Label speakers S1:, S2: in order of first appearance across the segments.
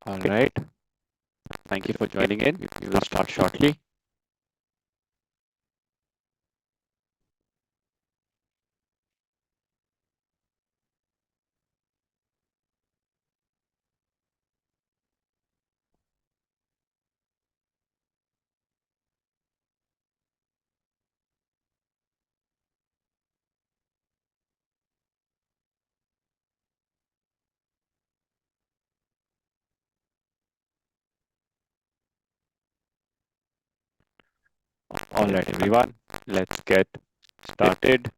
S1: All right. Thank you for joining in. We will start shortly. All right, everyone. Let's get started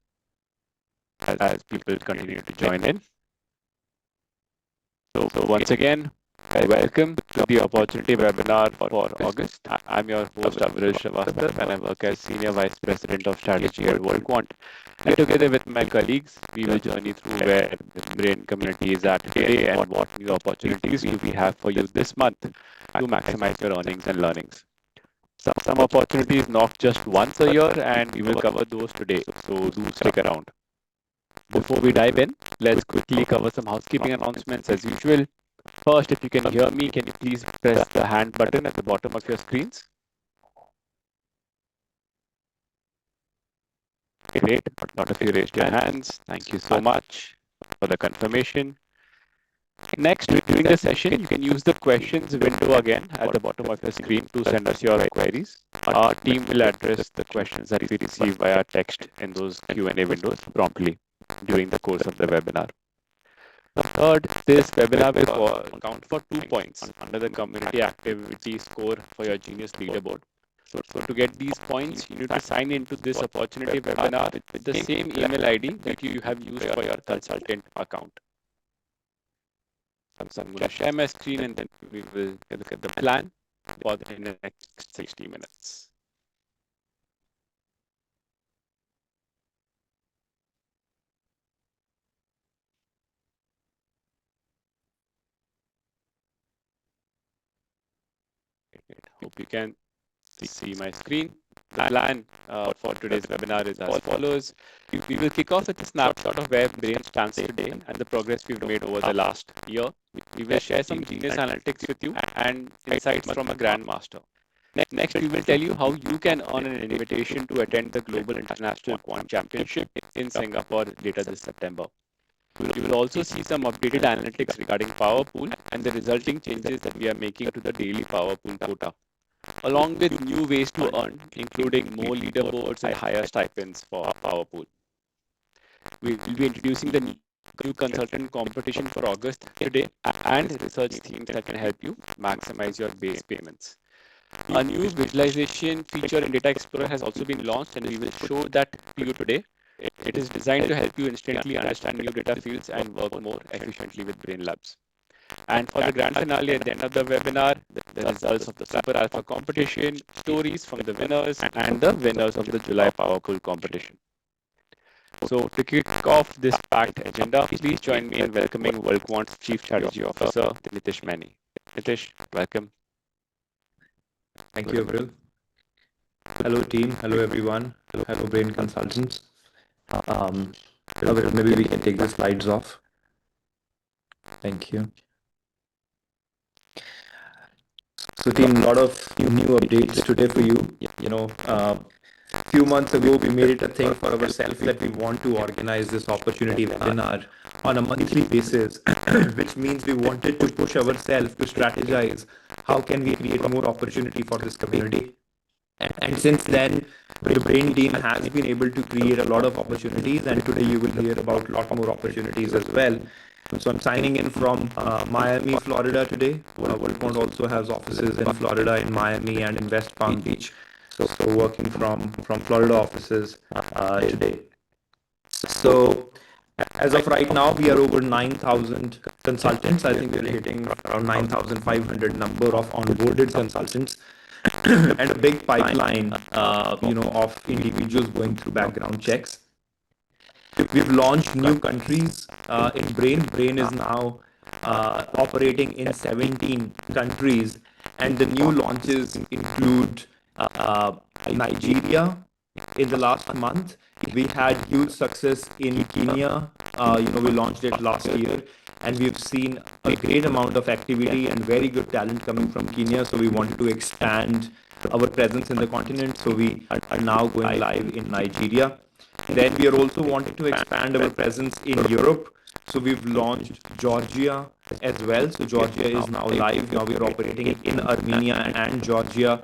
S1: as people continue to join in. So once again, welcome to the Opportunity webinar for August. I'm your host, Avril Srivastava, and I work as Senior Vice President of Strategy at WorldQuant. And together with my colleagues, we will journey through where the Brain community is at today and what new opportunities do we have for you this month to maximize your earnings and learnings. Some opportunities knock just once a year, and we will cover those today, so do stick around. Before we dive in, let's quickly cover some housekeeping announcements as usual. First, if you can hear me, can you please press the hand button at the bottom of your screens? Great. A lot of you raised your hands. Thank you so much for the confirmation. Next, during the session, you can use the questions window again at the bottom of your screen to send us your queries. Our team will address the questions that we receive via text in those Q&A windows promptly during the course of the webinar. Third, this webinar will count for 2 points under the community activity score for your Genius leaderboard. So to get these points, you need to sign into this opportunity webinar with the same email ID that you have used for your consultant account. So I'm going to share my screen and then we will look at the plan for the next 60 minutes. Hope you can see my screen. The plan for today's webinar is as follows. We will kick off with a snapshot of where Brain stands today and the progress we've made over the last year. We will share some Genius analytics with you and insights from a Grandmaster. Next, we will tell you how you can earn an invitation to attend the Global International Quant Championship in Singapore later this September. You will also see some updated analytics regarding PowerPool and the resulting changes that we are making to the daily PowerPool quota, along with new ways to earn, including more leaderboards and higher stipends for PowerPool. We will be introducing the new consultant competition for August today and research themes that can help you maximize your base payments. A new visualization feature in Data Explorer has also been launched, and we will show that to you today. It is designed to help you instantly understand new data fields and work more efficiently with Brain Labs. And for the grand finale at the end of the webinar, the results of the Super Alpha competition, stories from the winners, and the winners of the July PowerPool competition. So to kick off this packed agenda, please join me in welcoming WorldQuant's Chief Strategy Officer, Nitish Maini. Nitish, welcome.
S2: Thank you, Avril. Hello, team. Hello, everyone. Hello, Brain Consultants. Maybe we can take the slides off. Thank you. So, team, a lot of new updates today for you. A few months ago, we made it a thing for ourselves that we want to organize this opportunity webinar on a monthly basis, which means we wanted to push ourselves to strategize how can we create more opportunity for this community. And since then, the Brain team has been able to create a lot of opportunities, and today you will hear about a lot more opportunities as well. So I'm signing in from Miami, Florida today. WorldQuant also has offices in Florida, in Miami, and in West Palm Beach. So working from Florida offices today. So as of right now, we are over 9,000 consultants. I think we're hitting around 9,500 number of onboarded consultants. And a big pipeline, of individuals going through background checks. We've launched new countries in Brain. Brain is now operating in 17 countries, and the new launches include Nigeria. In the last month, we had huge success in Kenya, We launched it last year, and we've seen a great amount of activity and very good talent coming from Kenya. So we wanted to expand our presence in the continent. So we are now going live in Nigeria. Then we are also wanting to expand our presence in Europe. So we've launched Georgia as well. So Georgia is now live. Now we are operating in Armenia and Georgia.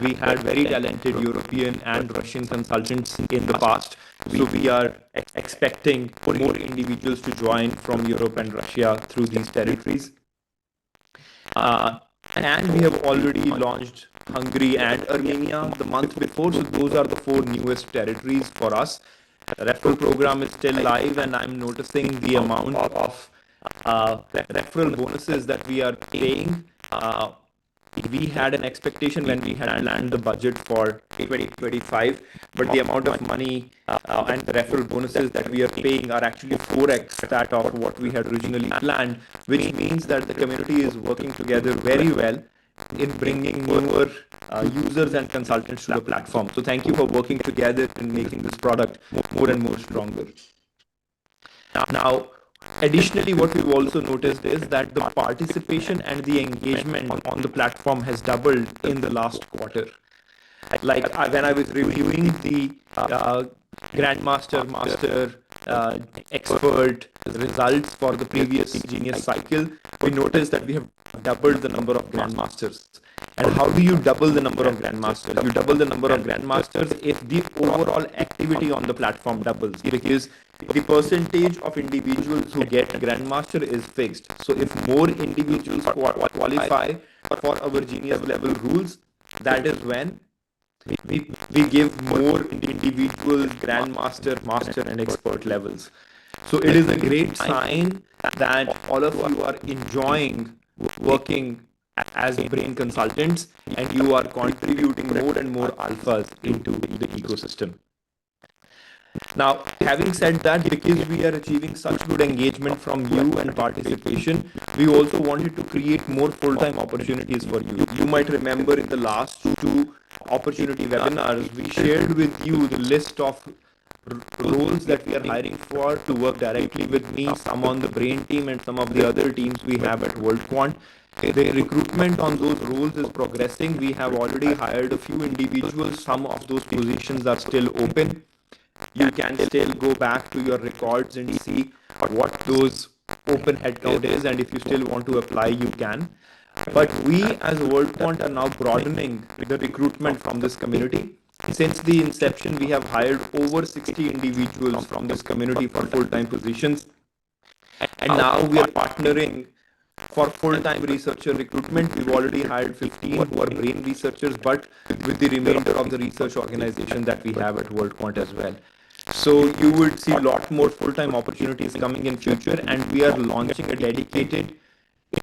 S2: We had very talented European and Russian consultants in the past. So we are expecting more individuals to join from Europe and Russia through these territories. And we have already launched Hungary and Armenia the month before. So those are the 4 newest territories for us. The referral program is still live, and I'm noticing the amount of referral bonuses that we are paying. We had an expectation when we had planned the budget for 2025, but the amount of money and the referral bonuses that we are paying are actually 4x that of what we had originally planned, which means that the community is working together very well in bringing newer users and consultants to the platform. So thank you for working together in making this product more and more stronger. Now, additionally, what we've also noticed is that the participation and the engagement on the platform has doubled in the last quarter. Like when I was reviewing the Grandmaster, Master, Expert results for the previous Genius cycle, we noticed that we have doubled the number of Grandmasters. And how do you double the number of Grandmasters? You double the number of Grandmasters if the overall activity on the platform doubles, because the percentage of individuals who get Grandmaster is fixed. So if more individuals qualify for our Genius level rules, that is when we give more individuals Grandmaster, Master and Expert levels. So it is a great sign that all of you are enjoying working as brain consultants, and you are contributing more and more alphas into the ecosystem. Now, having said that, because we are achieving such good engagement from you and participation, we also wanted to create more full-time opportunities for you. You might remember in the last 2 opportunity webinars, we shared with you the list of roles that we are hiring for to work directly with me, some on the brain team and some of the other teams we have at WorldQuant. The recruitment on those roles is progressing. We have already hired a few individuals. Some of those positions are still open. You can still go back to your records and see what those open headcount is, and if you still want to apply, you can. But we as WorldQuant are now broadening the recruitment from this community. Since the inception, we have hired over 60 individuals from this community for full-time positions. And now we are partnering for full-time researcher recruitment. We've already hired 15 who are brain researchers, but with the remainder of the research organization that we have at WorldQuant as well. So you would see a lot more full-time opportunities coming in future, and we are launching a dedicated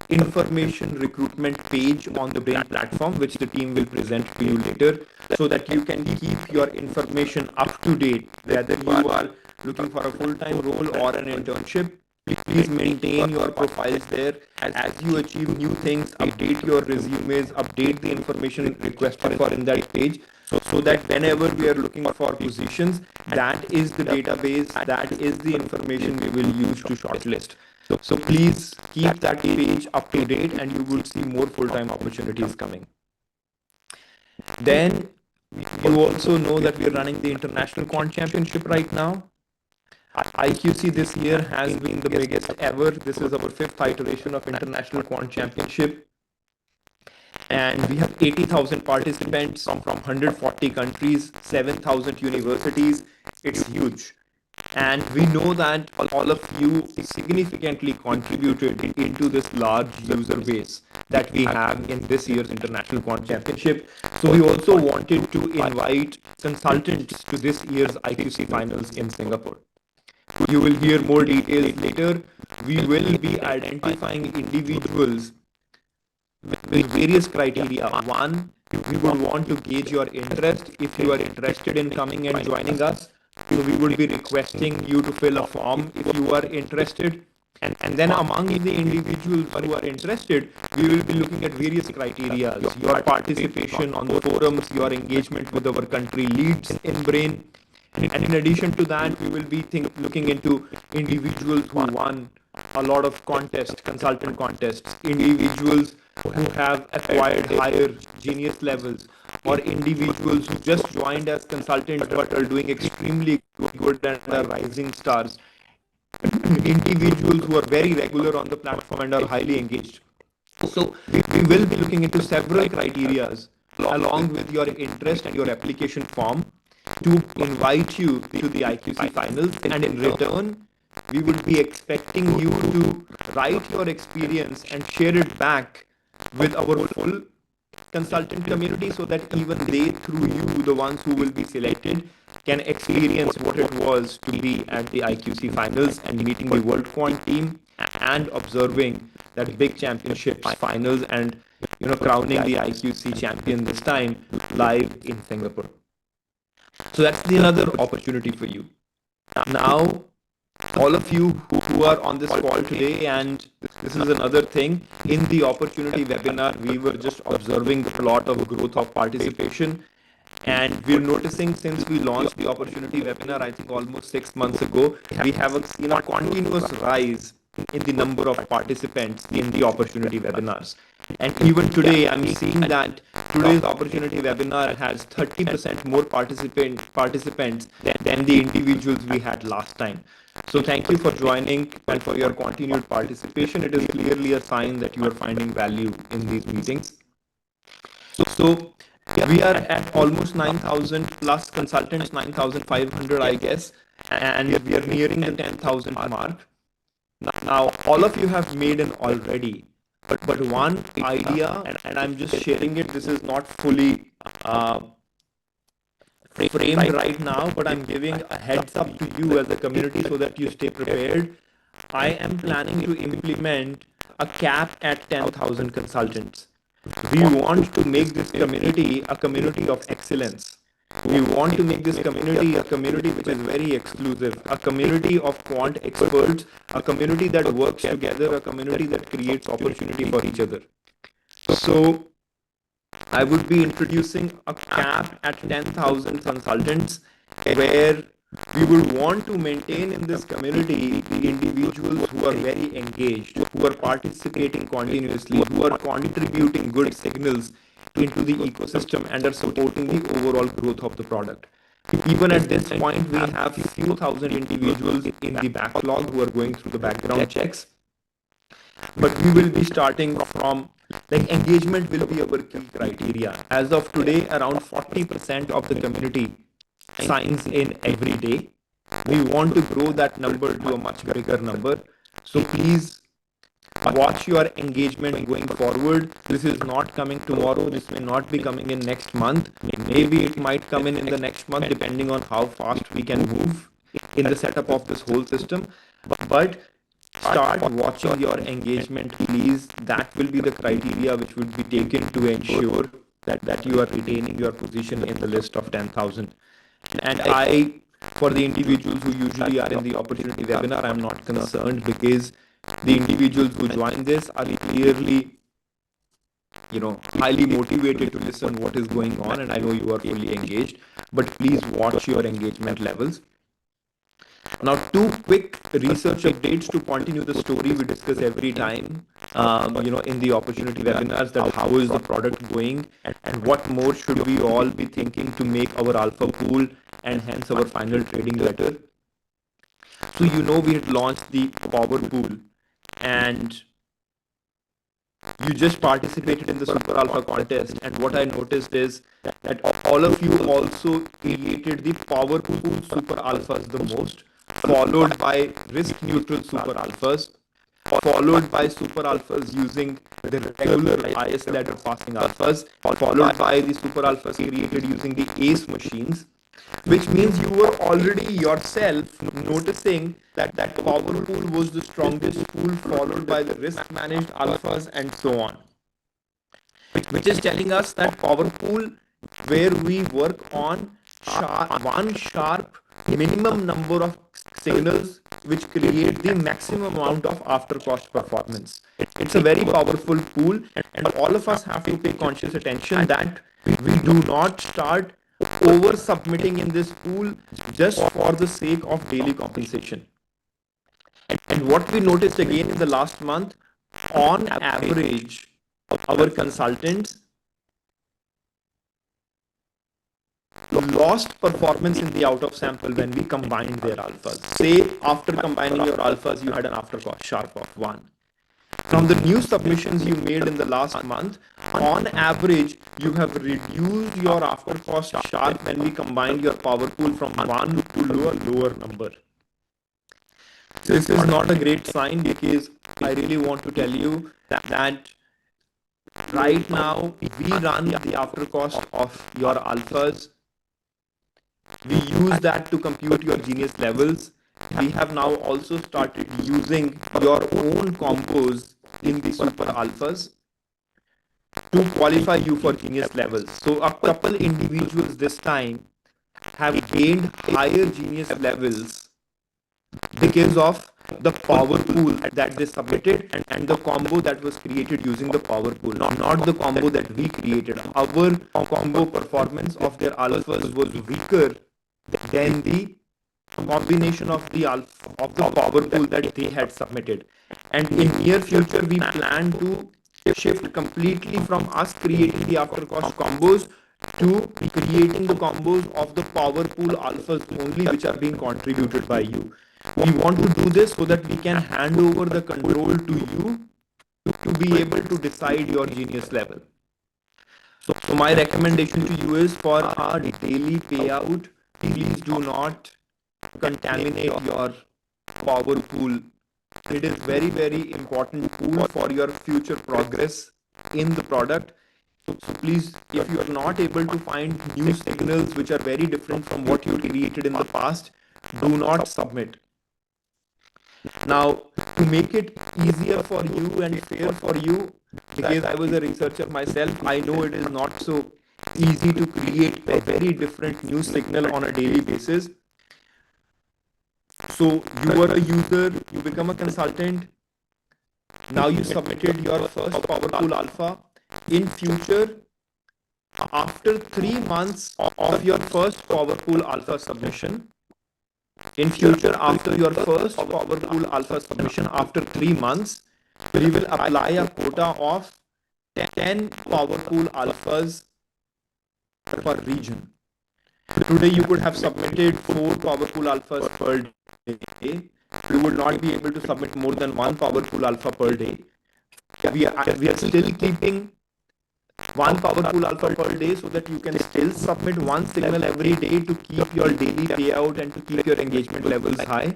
S2: information recruitment page on the Brain platform, which the team will present to you later, so that you can keep your information up to date, whether you are looking for a full-time role or an internship. Please maintain your profiles there. As you achieve new things, update your resumes, update the information requested for in that page, so that whenever we are looking for positions, that is the database, that is the information we will use to shortlist. So please keep that page up to date, and you will see more full-time opportunities coming. Then you also know that we are running the International Quant Championship right now. IQC this year has been the biggest ever. This is our 5th iteration of International Quant Championship. And we have 80,000 participants from 140 countries, 7,000 universities. It's huge. And we know that all of you significantly contributed into this large user base that we have in this year's International Quant Championship. So we also wanted to invite consultants to this year's IQC finals in Singapore. You will hear more details later. We will be identifying individuals with various criteria. One, we would want to gauge your interest. If you are interested in coming and joining us, so we will be requesting you to fill a form if you are interested. And then among the individuals who are interested, we will be looking at various criteria: your participation on the forums, your engagement with our country leads in Brain, And in addition to that, we will be looking into individuals who won a lot of consultant contests, individuals who have acquired higher genius levels, or individuals who just joined as consultants but are doing extremely good and are rising stars, individuals who are very regular on the platform and are highly engaged. So we will be looking into several criterias along with your interest and your application form to invite you to the IQC finals, and in return we would be expecting you to write your experience and share it back with our full consultant community, so that even they, through you, the ones who will be selected, can experience what it was to be at the IQC finals and meeting the World Quant team and observing that big championship finals and crowning the IQC champion this time live in Singapore. So that's another opportunity for you. Now, all of you who are on this call today, and this is another thing, in the opportunity webinar, we were just observing the plot of growth of participation. And we're noticing since we launched the opportunity webinar, I think almost 6 months ago, we have seen a continuous rise in the number of participants in the opportunity webinars. And even today, I'm seeing that today's opportunity webinar has 30% more participants than the individuals we had last time. So thank you for joining and for your continued participation. It is clearly a sign that you are finding value in these meetings. So we are at almost 9,000 plus consultants, 9,500, I guess, and we are nearing the 10,000 mark. Now, all of you have made an already, but one idea, and I'm just sharing it, this is not fully framed right now, but I'm giving a heads up to you as a community so that you stay prepared. I am planning to implement a cap at 10,000 consultants. We want to make this community a community of excellence. We want to make this community a community which is very exclusive, a community of quant experts, a community that works together, a community that creates opportunity for each other. So I would be introducing a cap at 10,000 consultants, where we would want to maintain in this community the individuals who are very engaged, who are participating continuously, who are contributing good signals into the ecosystem and are supporting the overall growth of the product. Even at this point, we have a few thousand individuals in the backlog who are going through the background checks. But we will be starting from, engagement will be our key criteria. As of today, around 40% of the community signs in every day. We want to grow that number to a much bigger number. So please watch your engagement going forward. This is not coming tomorrow. This may not be coming in next month. Maybe it might come in the next month, depending on how fast we can move in the setup of this whole system. But start watching your engagement, please. That will be the criteria which will be taken to ensure that you are retaining your position in the list of 10,000. And for the individuals who usually are in the opportunity webinar, I'm not concerned, because the individuals who join this are clearly, highly motivated to listen what is going on, and I know you are fully engaged, but please watch your engagement levels. Now, 2 quick research updates to continue the story we discuss every time, in the opportunity webinars, that how is the product going and what more should we all be thinking to make our alpha pool and hence our final trading better. So, we had launched the power pool, and you just participated in the Super Alpha contest, and what I noticed is that all of you also created the power pool Super Alphas the most, followed by risk neutral Super Alphas, followed by Super Alphas using the regular IS ladder passing alphas, followed by the Super Alphas created using the ACE machines, which means you were already yourself noticing that power pool was the strongest pool, followed by the risk managed alphas and so on, which is telling us that power pool, where we work on one sharp minimum number of signals which create the maximum amount of after cost performance. It's a very powerful pool, and all of us have to pay conscious attention that we do not start over submitting in this pool just for the sake of daily compensation. And what we noticed again in the last month, on average, our consultants lost performance in the out of sample when we combined their alphas. Say after combining your alphas, you had an after cost Sharpe of 1. From the new submissions you made in the last month, on average, you have reduced your after cost Sharpe when we combined your power pool from 1 to a lower number. This is not a great sign, because I really want to tell you that right now we run the after cost of your alphas. We use that to compute your genius levels. We have now also started using your own combos in the super alphas to qualify you for genius levels. So a couple individuals this time have gained higher genius levels because of the power pool that they submitted and the combo that was created using the power pool, not the combo that we created. Our combo performance of their alphas was weaker than the combination of the power pool that they had submitted. And in near future, we plan to shift completely from us creating the after cost combos to creating the combos of the power pool alphas only, which are being contributed by you. We want to do this so that we can hand over the control to you to be able to decide your genius level. So my recommendation to you is, for our daily payout, please do not contaminate your power pool. It is very, very important pool for your future progress in the product. So please, if you are not able to find new signals which are very different from what you created in the past, do not submit. Now, to make it easier for you and fair for you, because I was a researcher myself, I know it is not so easy to create a very different new signal on a daily basis. So you are a user, you become a consultant, now you submitted your first power pool alpha. In future, after 3 months of your first power pool alpha submission, after your first power pool alpha submission, after 3 months, we will apply a quota of 10 power pool alphas per region. Today you could have submitted 4 power pool alphas per day. You would not be able to submit more than 1 power pool alpha per day. We are still keeping 1 power pool alpha per day so that you can still submit 1 signal every day to keep your daily payout and to keep your engagement levels high.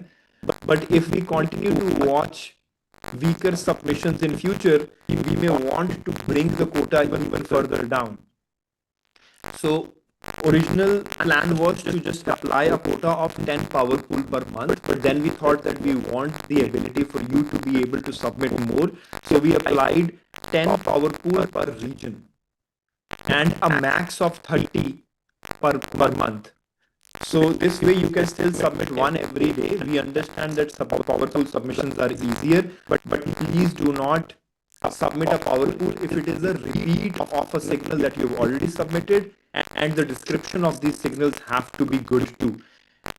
S2: But if we continue to watch weaker submissions in future, we may want to bring the quota even further down. So original plan was to just apply a quota of 10 power pool per month, but then we thought that we want the ability for you to be able to submit more. So we applied 10 power pool per region and a max of 30 per month. So this way you can still submit 1 every day. We understand that power pool submissions are easier, but please do not submit a power pool if it is a repeat of a signal that you've already submitted, and the description of these signals have to be good too.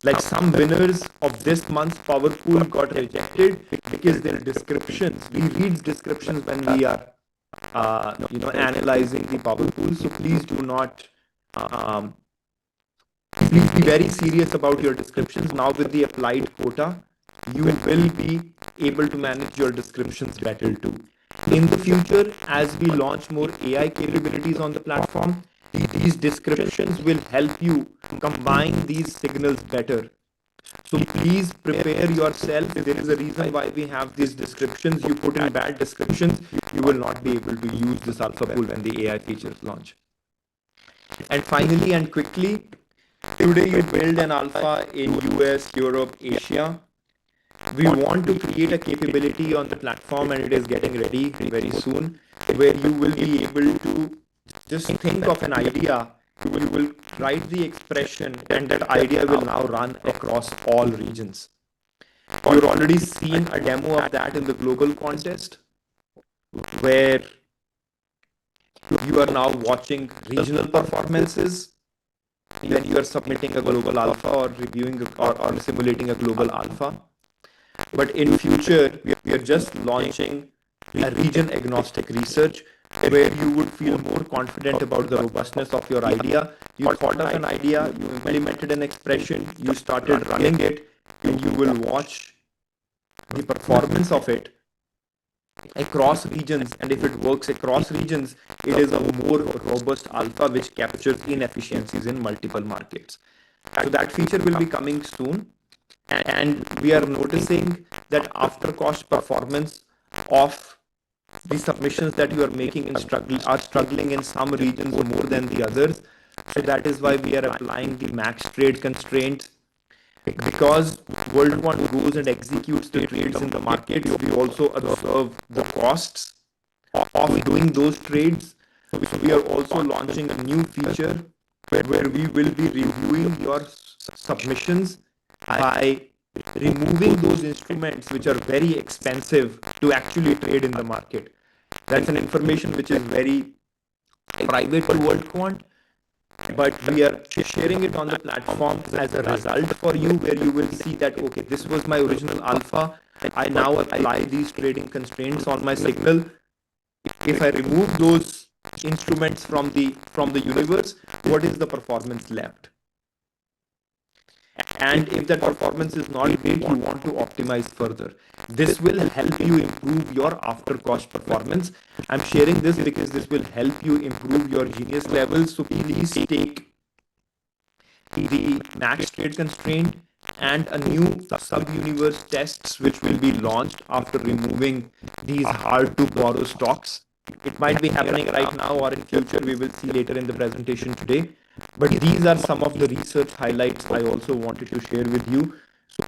S2: Like some winners of this month's power pool got rejected because their descriptions, we read descriptions when we are analyzing the power pool. So please do not please be very serious about your descriptions. Now with the applied quota, you will be able to manage your descriptions better too. In the future, as we launch more AI capabilities on the platform, these descriptions will help you combine these signals better. So please prepare yourself. There is a reason why we have these descriptions. You put in bad descriptions, you will not be able to use this alpha pool when the AI features launch. And finally and quickly, today you build an alpha in US, Europe, Asia. We want to create a capability on the platform, and it is getting ready very soon, where you will be able to just think of an idea, you will write the expression, and that idea will now run across all regions. You've already seen a demo of that in the global contest, where you are now watching regional performances when you are submitting a global alpha or reviewing or simulating a global alpha. But in future, we are just launching a region agnostic research where you would feel more confident about the robustness of your idea. You thought of an idea, you implemented an expression, you started running it, and you will watch the performance of it across regions. And if it works across regions, it is a more robust alpha which captures inefficiencies in multiple markets. So that feature will be coming soon. And we are noticing that after cost performance of the submissions that you are making are struggling in some regions more than the others. So that is why we are applying the max trade constraints. Because World One goes and executes the trades in the market, we also observe the costs of doing those trades. So we are also launching a new feature where we will be reviewing your submissions by removing those instruments which are very expensive to actually trade in the market. That's an information which is very private to World Quant, but we are sharing it on the platform as a result for you, where you will see that, okay, this was my original alpha. I now apply these trading constraints on my signal. If I remove those instruments from the universe, what is the performance left? And if that performance is not great, you want to optimize further. This will help you improve your after cost performance. I'm sharing this because this will help you improve your genius levels. So please take the max trade constraint and a new sub-universe tests which will be launched after removing these hard to borrow stocks. It might be happening right now or in future. We will see later in the presentation today. But these are some of the research highlights I also wanted to share with you.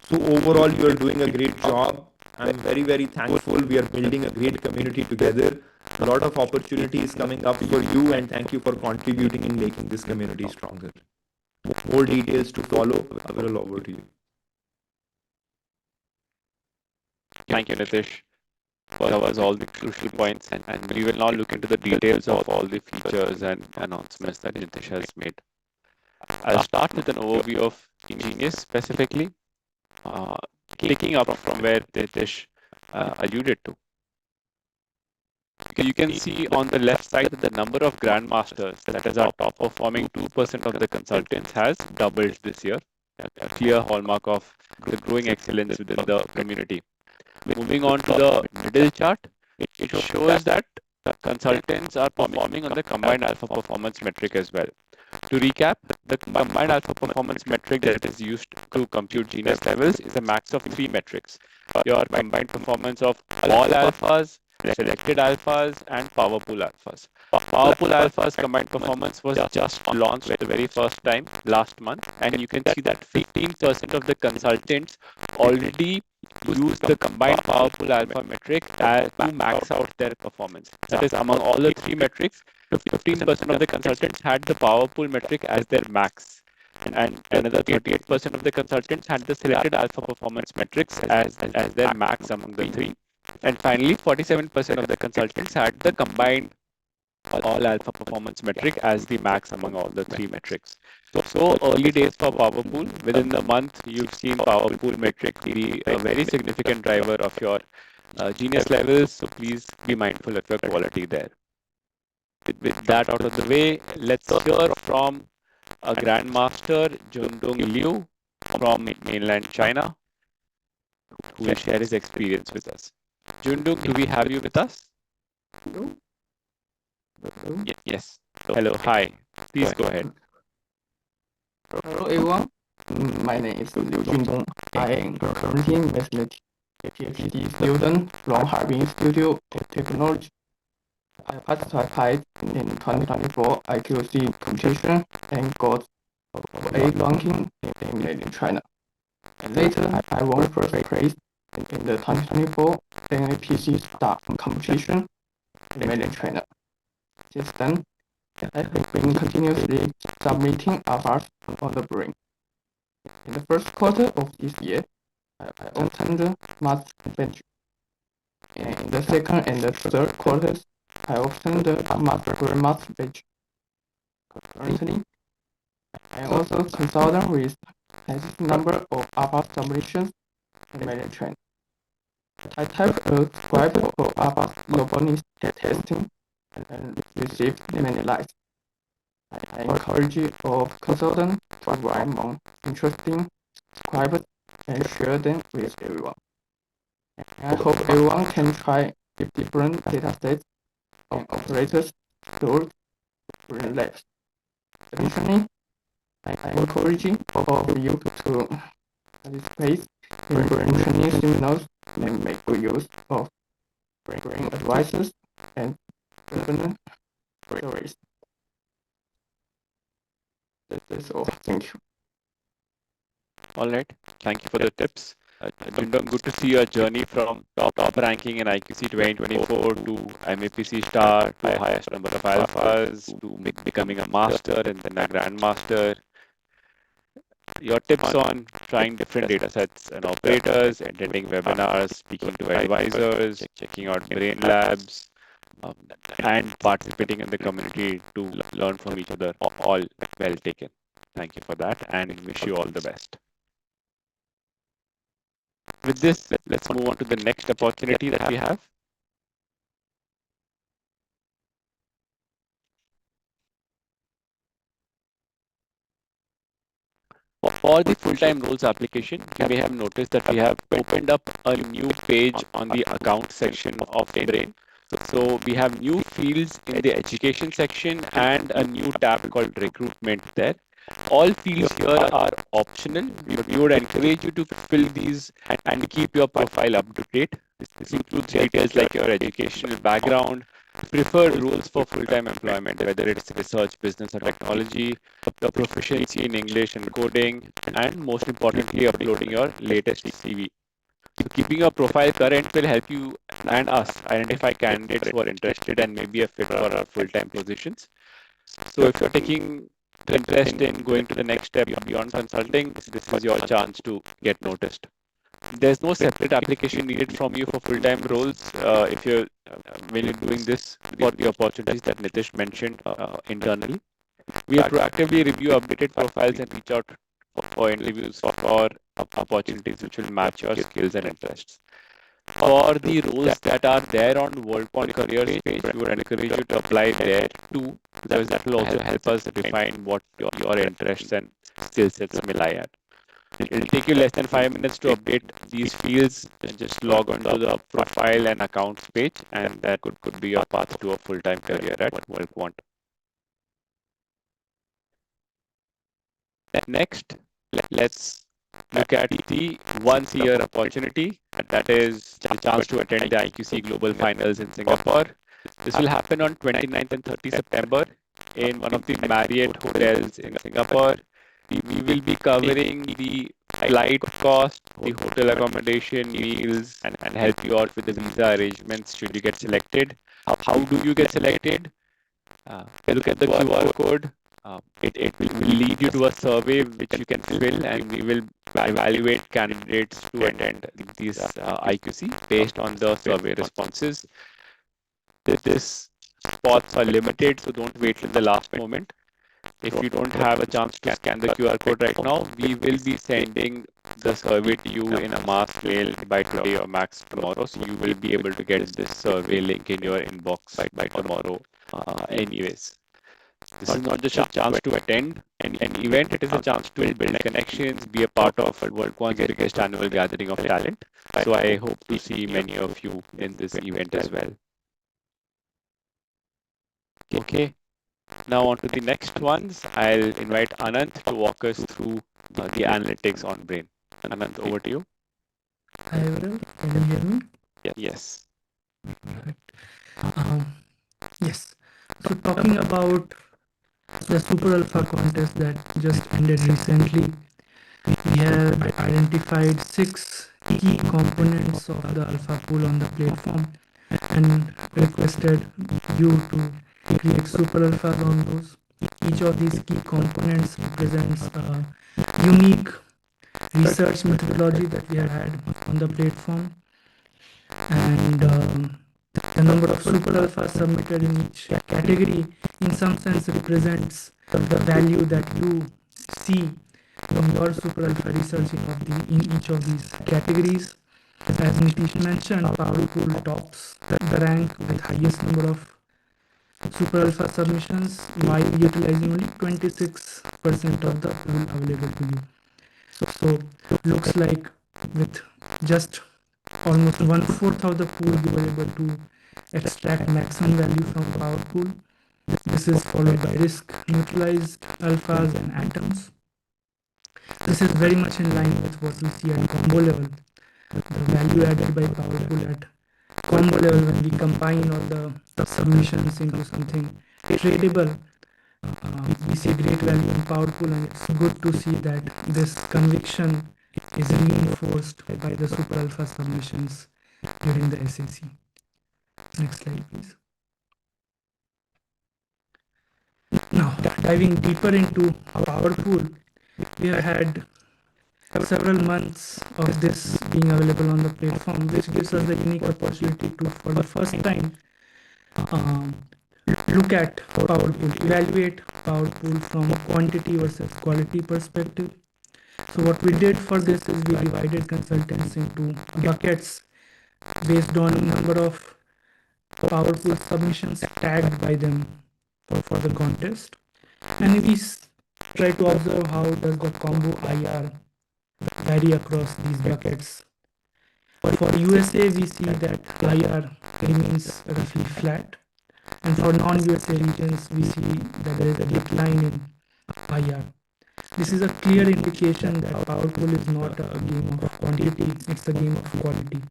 S2: So overall, you are doing a great job. I'm very, very thankful. We are building a great community together. A lot of opportunities coming up for you, and thank you for contributing in making this community stronger. More details to follow. I will over to you.
S1: Thank you, Nitish. That was all the crucial points, and we will now look into the details of all the features and announcements that Nitish has made. I'll start with an overview of Genius specifically, picking up from where Nitish alluded to. You can see on the left side that the number of grandmasters, that is our top performing 2% of the consultants, has doubled this year, a clear hallmark of the growing excellence within the community. Moving on to the middle chart, it shows that consultants are performing on the combined alpha performance metric as well. To recap, the combined alpha performance metric that is used to compute genius levels is a max of 3 metrics. Your combined performance of all alphas, selected alphas, and power pool alphas. Power pool alphas combined performance was just launched for the very first time last month, and you can see that 15% of the consultants already use the combined power pool alpha metric to max out their performance. That is, among all the 3 metrics, 15% of the consultants had the power pool metric as their max, and another 38% of the consultants had the selected alpha performance metrics as their max among the 3. And finally, 47% of the consultants had the combined all alpha performance metric as the max among all the 3 metrics. So early days for PowerPool. Within the month, you've seen PowerPool metric be a very significant driver of your genius levels. So please be mindful of your quality there. With that out of the way, let's hear from a Grandmaster, Jundong Liu from mainland China, who will share his experience with us. Jundong, do we have you with us?
S3: Hello?
S1: Yes. Hello. Hi. Please go ahead.
S3: Hello, everyone. My name is Liu Jundong. I am currently a mathematics PhD student from Harbin Institute of Technology. I participated in 2024 IQC competition and got A ranking in mainland China. Later, I won first place in the 2024 NAPC Star competition in mainland China. Since then, I have been continuously submitting alphas on the brain. In the first quarter of this year, I obtained the master bench. And in the second and the third quarters, I obtained the grandmaster bench. Currently, I'm also consultant with a number of APA submissions and manage trend. I type a script for APA robotics testing and received many likes. I encourage all consultants to write more interesting scripts and share them with everyone. I hope everyone can try different datasets of operators stored in labs. Additionally, I encourage all of you to participate in brain training seminars and make good use of brain advices and development theories. That's all. Thank you.
S1: All right. Thank you for the tips. Good to see your journey from top ranking in IQC 2024 to MAPC star to highest number of alphas to becoming a master and then a grandmaster. Your tips on trying different data sets and operators, attending webinars, speaking to advisors, checking out brain labs, and participating in the community to learn from each other, all well taken. Thank you for that and wish you all the best. With this, let's move on to the next opportunity that we have. For the full-time roles application, you may have noticed that we have opened up a new page on the account section of Brain. So we have new fields in the education section and a new tab called recruitment there. All fields here are optional. We would encourage you to fill these and keep your profile up to date. This includes details like your educational background, preferred roles for full-time employment, whether it's research, business, or technology, the proficiency in English and coding, and most importantly, uploading your latest CV. So keeping your profile current will help you and us identify candidates who are interested and maybe a fit for our full-time positions. So if you're taking interest in going to the next step beyond consulting, this is your chance to get noticed. There's no separate application needed from you for full-time roles if you're when you're doing this for the opportunities that Nitish mentioned internally. We proactively review updated profiles and reach out for interviews for opportunities which will match your skills and interests. For the roles that are there on WorldPoint careers page, we would encourage you to apply there too, because that will also help us define what your interests and skill sets may lie at. It'll take you less than 5 minutes to update these fields. Just log on to the profile and accounts page, and that could be your path to a full-time career at WorldPoint. Next, let's look at the once-a-year opportunity, and that is the chance to attend the IQC Global Finals in Singapore. This will happen on 29th and 30th September in one of the Marriott hotels in Singapore. We will be covering the flight cost, the hotel accommodation, meals, and help you out with the visa arrangements should you get selected. How do you get selected? Look at the QR code. It will lead you to a survey which you can fill, and we will evaluate candidates to attend these IQC based on the survey responses. These spots are limited, so don't wait till the last moment. If you don't have a chance to scan the QR code right now, we will be sending the survey to you in a mass mail by today or max tomorrow. So you will be able to get this survey link in your inbox by tomorrow anyways. This is not just a chance to attend an event, it is a chance to build connections, be a part of WorldPoint's biggest annual gathering of talent. So I hope to see many of you in this event as well. Okay. Now on to the next ones. I'll invite Anant to walk us through the analytics on Brain. Anant, over to you.
S4: Hi everyone, can you hear me?
S1: Yes.
S4: Perfect. Yes. So talking about the Super Alpha contest that just ended recently, we have identified 6 key components of the Alpha pool on the platform and requested you to create Super Alphas on those. Each of these key components represents a unique research methodology that we have had on the platform, and the number of Super Alphas submitted in each category in some sense represents the value that you see in your Super Alpha research in each of these categories. As Nitish mentioned, PowerPool tops the rank with highest number of Super Alpha submissions while utilizing only 26% of the pool available to you. So looks like with just almost 1/4 of the pool you were able to extract maximum value from PowerPool. This is followed by risk neutralized alphas and atoms. This is very much in line with what we see at combo level. The value added by PowerPool at combo level when we combine all the submissions into something tradable, we see great value in PowerPool, and it's good to see that this conviction is reinforced by the Super Alpha submissions during the SAC. Next slide, please. Now, diving deeper into PowerPool, we have had several months of this being available on the platform, which gives us the unique opportunity to, for the first time, look at PowerPool, evaluate PowerPool from a quantity versus quality perspective. So what we did for this is we divided consultants into buckets based on number of PowerPool submissions tagged by them for the contest, and we try to observe how does the combo IR vary across these buckets. For USA, we see that IR remains roughly flat, and for non-USA regions, we see that there is a decline in IR. This is a clear indication that PowerPool is not a game of quantity, it's a game of quality.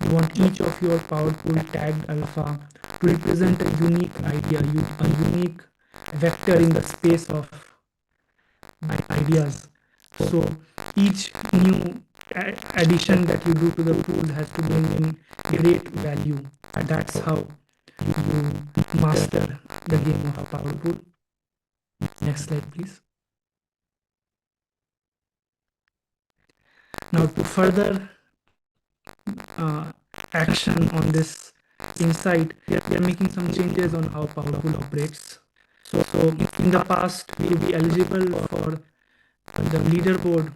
S4: You want each of your PowerPool tagged alpha to represent a unique idea, a unique vector in the space of ideas. So each new addition that you do to the pool has to bring in great value. And that's how you master the game of PowerPool. Next slide, please. Now, to further action on this insight, we are making some changes on how PowerPool operates. So in the past, to be eligible for the leaderboard,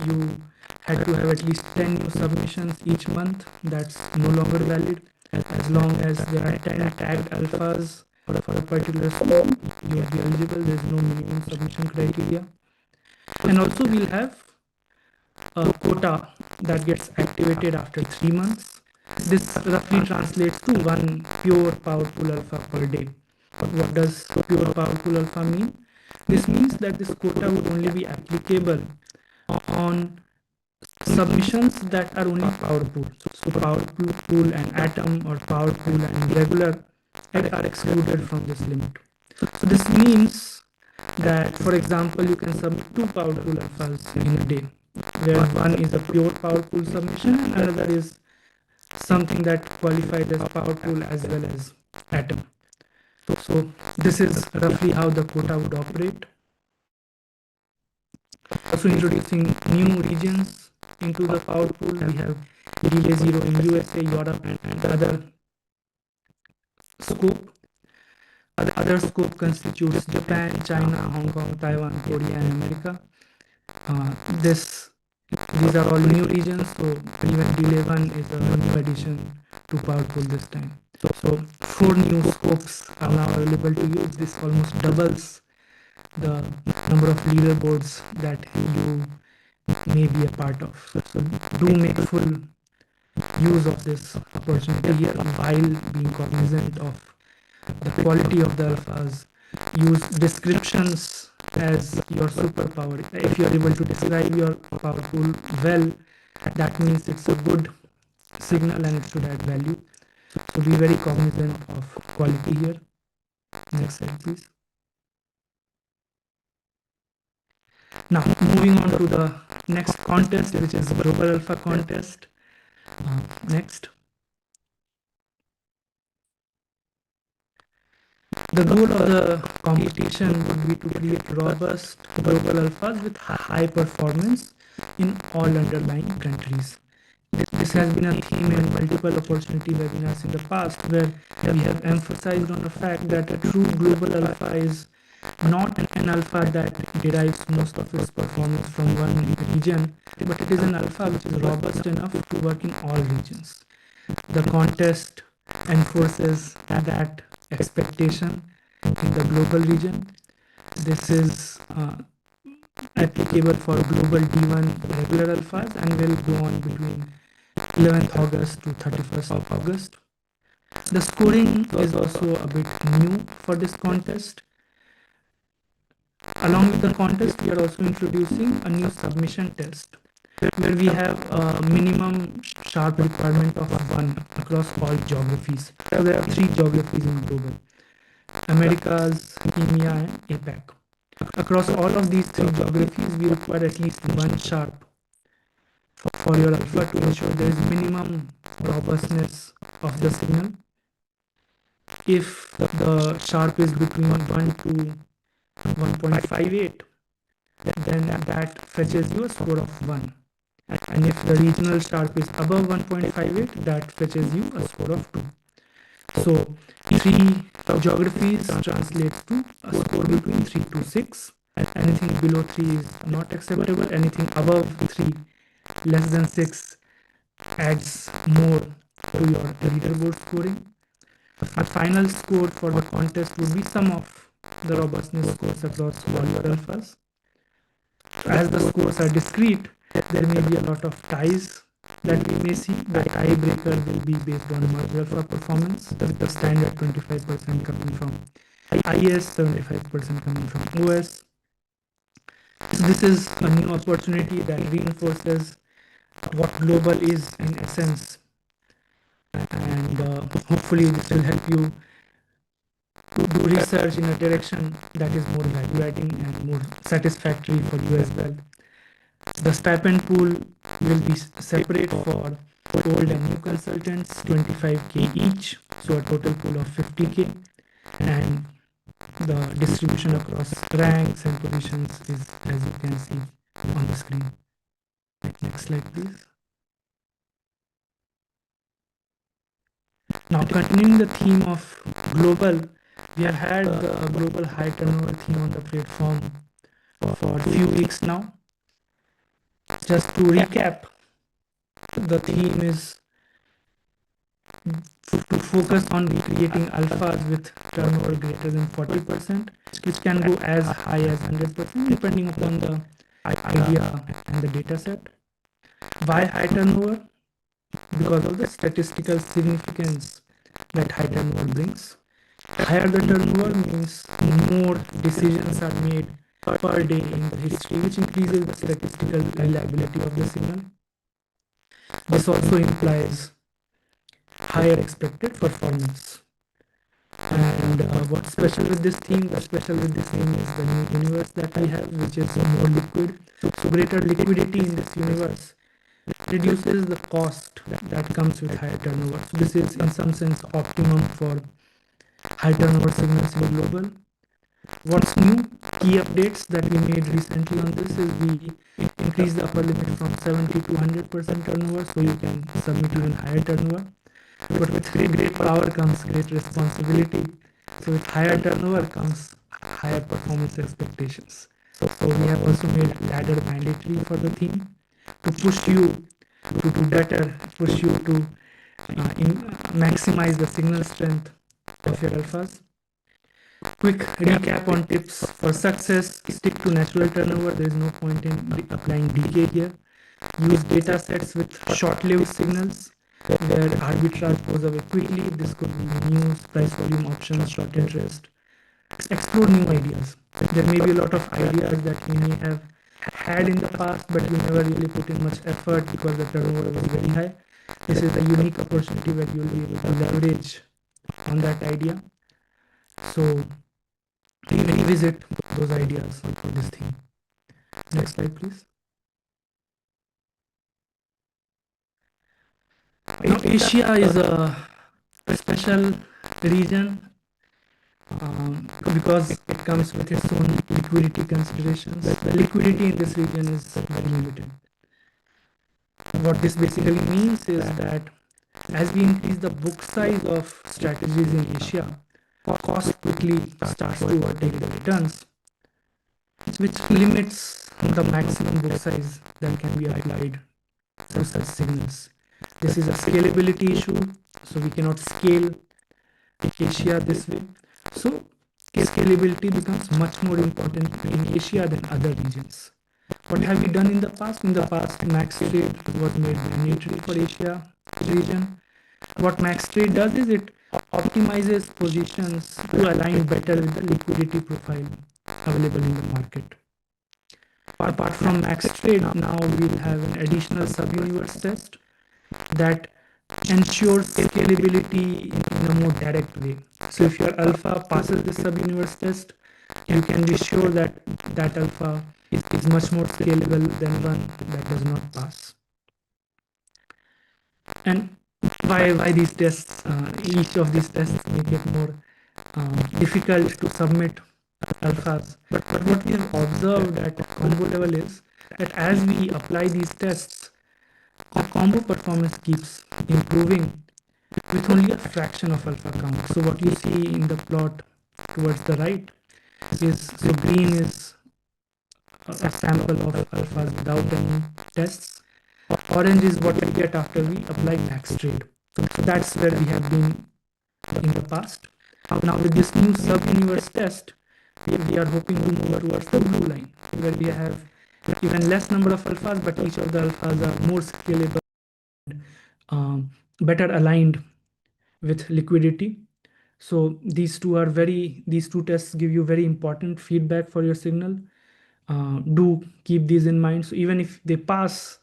S4: you had to have at least 10 new submissions each month. That's no longer valid. As long as there are 10 tagged alphas for a particular scope, you will be eligible. There's no minimum submission criteria. And also we'll have a quota that gets activated after 3 months. This roughly translates to 1 pure PowerPool alpha per day. What does pure PowerPool alpha mean? This means that this quota would only be applicable on submissions that are only PowerPool. So PowerPool and Atom or PowerPool and regular are excluded from this limit. So this means that, for example, you can submit 2 PowerPool alphas in a day, where one is a pure PowerPool submission and another is something that qualifies as PowerPool as well as Atom. So this is roughly how the quota would operate. Also introducing new regions into the PowerPool. We have Relay 0 in USA, Europe, and other scope. Other scope constitutes Japan, China, Hong Kong, Taiwan, Korea, and America. These are all new regions, so even Relay 1 is a new addition to PowerPool this time. So 4 new scopes are now available to use. This almost doubles the number of leaderboards that you may be a part of. So do make full use of this opportunity here while being cognizant of the quality of the alphas. Use descriptions as your superpower. If you are able to describe your PowerPool well, that means it's a good signal and it should add value. So be very cognizant of quality here. Next slide, please. Now, moving on to the next contest, which is the Global Alpha contest. Next. The goal of the competition would be to create robust global alphas with high performance in all underlying countries. This has been a theme in multiple opportunity webinars in the past, where we have emphasized on the fact that a true global alpha is not an alpha that derives most of its performance from one region, but it is an alpha which is robust enough to work in all regions. The contest enforces that expectation in the global region. This is applicable for global D1 regular alphas and will go on between 11th August to 31st of August. The scoring is also a bit new for this contest. Along with the contest, we are also introducing a new submission test where we have a minimum sharp requirement of 1 across all geographies. So there are 3 geographies in global: Americas, EMEA and APAC. Across all of these 3 geographies, we require at least 1 sharp for your alpha to ensure there is minimum robustness of the signal. If the sharp is between 1 to 1.58, then that fetches you a score of 1. And if the regional sharp is above 1.58, that fetches you a score of 2. So 3 geographies translates to a score between 3 to 6. Anything below 3 is not acceptable. Anything above 3, less than 6, adds more to your leaderboard scoring. A final score for the contest would be sum of the robustness scores across all your alphas. As the scores are discrete, there may be a lot of ties that we may see. The tiebreaker will be based on merge alpha performance, with the standard 25% coming from IS, 75% coming from OS. This is a new opportunity that reinforces what global is in essence, and hopefully this will help you to do research in a direction that is more value-adding and more satisfactory for you as well. The stipend pool will be separate for old and new consultants, 25K each, so a total pool of 50K, and the distribution across ranks and positions is as you can see on the screen. Next slide, please. Now, continuing the theme of global, we have had the global high turnover theme on the platform for a few weeks now. Just to recap, the theme is to focus on creating alphas with turnover greater than 40%, which can go as high as 100% depending upon the idea and the data set. Why high turnover? Because of the statistical significance that high turnover brings. Higher the turnover means more decisions are made per day in the history, which increases the statistical reliability of the signal. This also implies higher expected performance. And what's special with this theme? What's special with this theme is the new universe that we have, which is more liquid. So greater liquidity in this universe reduces the cost that comes with higher turnover. So this is in some sense optimum for high turnover signals in global. What's new? Key updates that we made recently on this is we increased the upper limit from 70 to 100% turnover, so you can submit even higher turnover. But with great power comes great responsibility. So with higher turnover comes higher performance expectations. So we have also made ladder mandatory for the theme to push you to do better, push you to maximize the signal strength of your alphas. Quick recap on tips for success: stick to natural turnover. There is no point in applying decay here. Use data sets with short-lived signals where arbitrage goes away quickly. This could be news, price volume options, short interest. Explore new ideas. There may be a lot of ideas that you may have had in the past, but you never really put in much effort because the turnover was very high. This is a unique opportunity where you will be able to leverage on that idea. So revisit those ideas for this theme. Next slide, please. Now, Asia is a special region because it comes with its own liquidity considerations. The liquidity in this region is very limited. What this basically means is that as we increase the book size of strategies in Asia, cost quickly starts to overtake the returns, which limits the maximum book size that can be applied to such signals. This is a scalability issue, so we cannot scale Asia this way. So scalability becomes much more important in Asia than other regions. What have we done in the past? In the past, MaxTrade was made mandatory for Asia region. What MaxTrade does is it optimizes positions to align better with the liquidity profile available in the market. Apart from MaxTrade, now we'll have an additional sub-universe test that ensures scalability in a more direct way. So if your alpha passes the sub-universe test, you can be sure that that alpha is much more scalable than one that does not pass. And why these tests? Each of these tests make it more difficult to submit alphas. But what we have observed at combo level is that as we apply these tests, the combo performance keeps improving with only a fraction of alpha count. So what you see in the plot towards the right is, so green is a sample of alphas without any tests. Orange is what we get after we apply MaxTrade. So that's where we have been in the past. Now with this new sub-universe test, we are hoping to move towards the blue line, where we have even less number of alphas, but each of the alphas are more scalable, better aligned with liquidity. So these two tests give you very important feedback for your signal. Do keep these in mind. So even if they pass,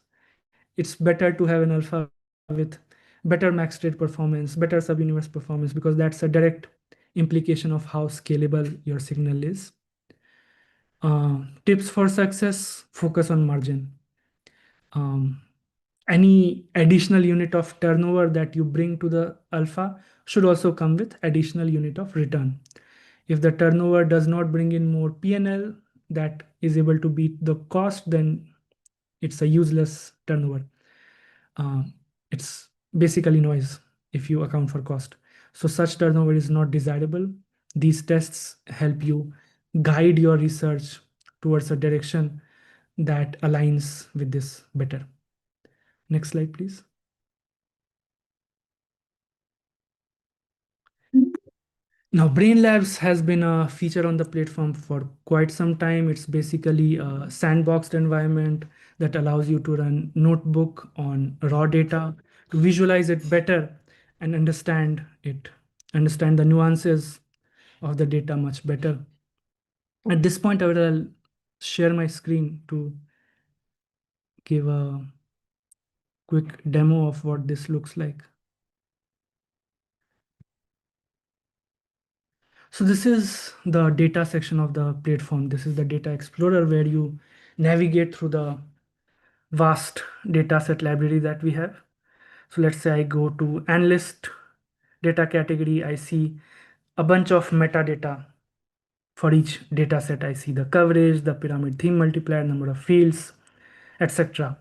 S4: it's better to have an alpha with better MaxTrade performance, better sub-universe performance, because that's a direct implication of how scalable your signal is. Tips for success: focus on margin. Any additional unit of turnover that you bring to the alpha should also come with additional unit of return. If the turnover does not bring in more PNL that is able to beat the cost, then it's a useless turnover. It's basically noise if you account for cost. So such turnover is not desirable. These tests help you guide your research towards a direction that aligns with this better. Next slide, please. Now, Brain Labs has been a feature on the platform for quite some time. It's basically a sandboxed environment that allows you to run notebook on raw data to visualize it better and understand the nuances of the data much better. At this point, I will share my screen to give a quick demo of what this looks like. So this is the data section of the platform. This is the data explorer where you navigate through the vast data set library that we have. So let's say I go to analyst data category. I see a bunch of metadata for each data set. I see the coverage, the pyramid theme multiplier, number of fields, etc.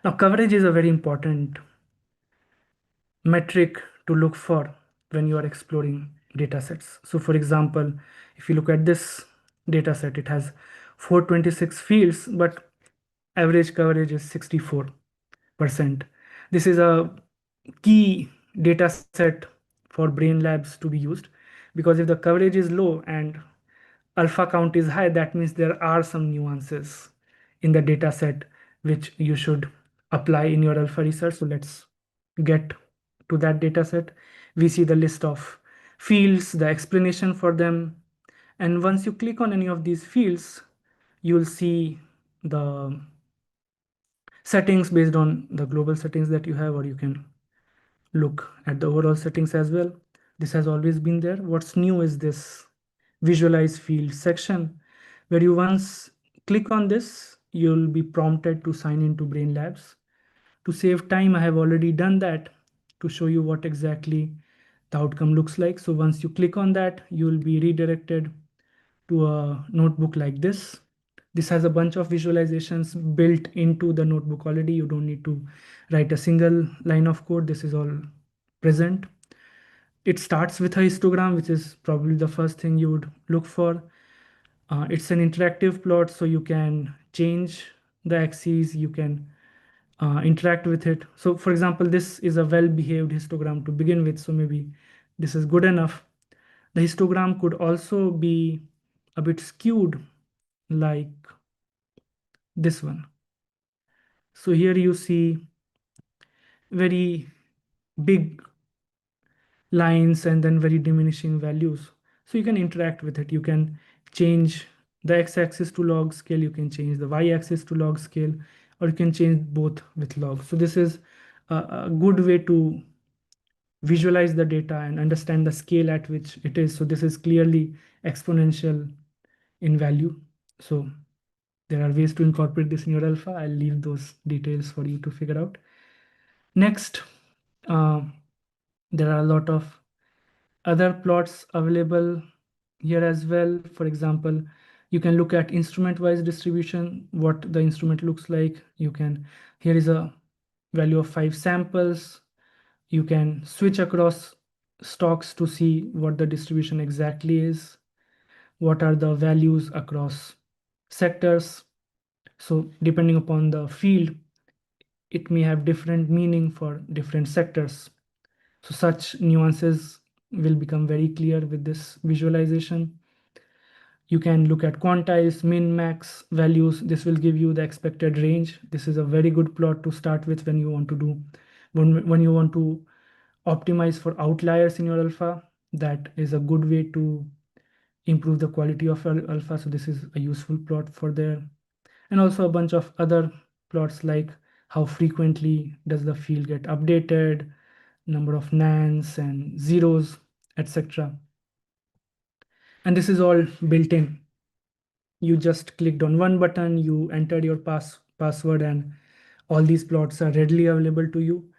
S4: Now coverage is a very important metric to look for when you are exploring data sets. So for example, if you look at this data set, it has 426 fields, but average coverage is 64%. This is a key data set for Brain Labs to be used, because if the coverage is low and alpha count is high, that means there are some nuances in the data set which you should apply in your alpha research. So let's get to that data set. We see the list of fields, the explanation for them. And once you click on any of these fields, you'll see the settings based on the global settings that you have, or you can look at the overall settings as well. This has always been there. What's new is this visualize field section, where you once click on this, you'll be prompted to sign into Brain Labs. To save time, I have already done that to show you what exactly the outcome looks like. So once you click on that, you will be redirected to a notebook like this. This has a bunch of visualizations built into the notebook already. You don't need to write a single line of code. This is all present. it starts with a histogram, which is probably the first thing you would look for. It's an interactive plot, so you can change the axes, you can interact with it. So for example, this is a well-behaved histogram to begin with, so maybe this is good enough. The histogram could also be a bit skewed, like this one. So here you see very big lines and then very diminishing values. So you can interact with it. You can change the x-axis to log scale, you can change the y-axis to log scale, or you can change both with log. So this is a good way to visualize the data and understand the scale at which it is. So this is clearly exponential in value. So there are ways to incorporate this in your alpha. I'll leave those details for you to figure out. Next, there are a lot of other plots available here as well. For example, you can look at instrument-wise distribution, what the instrument looks like. Here is a value of 5 samples. You can switch across stocks to see what the distribution exactly is. What are the values across sectors? So depending upon the field, it may have different meaning for different sectors. So such nuances will become very clear with this visualization. You can look at quantiles, min, max values. This will give you the expected range. This is a very good plot to start with when you want to do, when you want to optimize for outliers in your alpha. That is a good way to improve the quality of your alpha. So this is a useful plot for there. And also a bunch of other plots like how frequently does the field get updated, number of nans and zeros, etc. And this is all built in. You just clicked on one button, you entered your password, and all these plots are readily available to you.